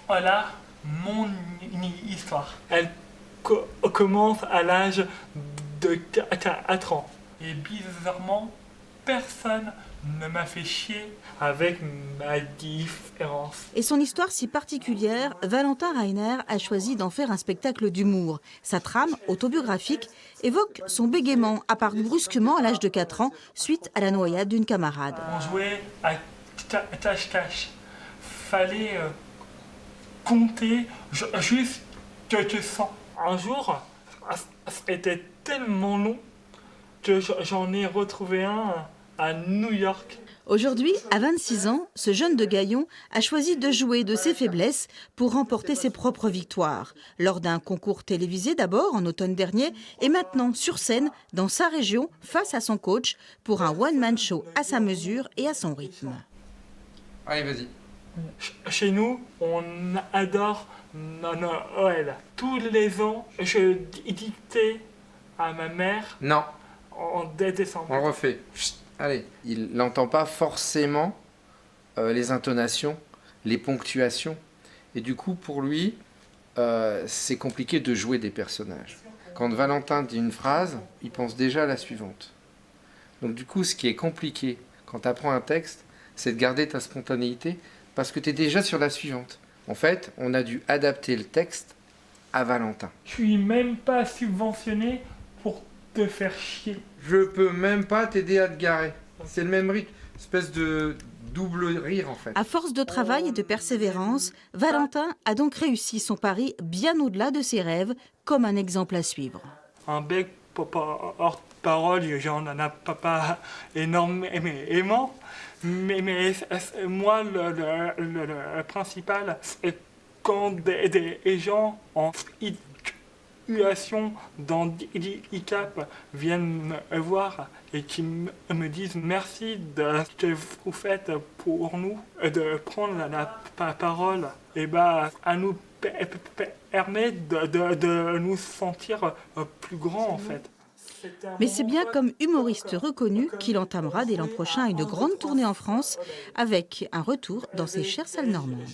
Voilà mon histoire. Elle commence à l'âge de 4 ans. Et bizarrement, personne ne m'a fait chier avec ma différence. Et son histoire si particulière, Valentin Rainer a choisi d'en faire un spectacle d'humour. Sa trame, autobiographique, évoque son bégaiement apparu brusquement à l'âge de 4 ans suite à la noyade d'une camarade. On jouait à cache-cache. Fallait compter juste quelques 100. Un jour, c'était tellement long que j'en ai retrouvé un à New York. Aujourd'hui, à 26 ans, ce jeune de Gaillon a choisi de jouer de ses faiblesses pour remporter ses propres victoires. Lors d'un concours télévisé d'abord en automne dernier et maintenant sur scène dans sa région face à son coach pour un one-man show à sa mesure et à son rythme. Allez, vas-y. Chez nous, on adore Noël. Tous les ans, je dictais à ma mère Non, en décembre. on le refait. Chut, allez, il n'entend pas forcément les intonations, les ponctuations. Et du coup, pour lui, c'est compliqué de jouer des personnages. Quand Valentin dit une phrase, il pense déjà à la suivante. Donc du coup, ce qui est compliqué quand tu apprends un texte, c'est de garder ta spontanéité parce que tu es déjà sur la suivante. En fait, on a dû adapter le texte à Valentin. Je suis même pas subventionné pour te faire chier. Je peux même pas t'aider à te garer. C'est le même rythme, espèce de double rire en fait. À force de travail et de persévérance, Valentin a donc réussi son pari bien au-delà de ses rêves, comme un exemple à suivre. Un bec porte-parole, j'en ai pas énormément. Mais moi, le principal, c'est quand des gens en situation d'handicap viennent me voir et qui me disent merci de ce que vous faites pour nous, de prendre la parole, et à nous permet de nous sentir plus grands en fait. Mais c'est bien comme humoriste reconnu qu'il entamera dès l'an prochain une grande tournée en France avec un retour dans ses chères salles normandes.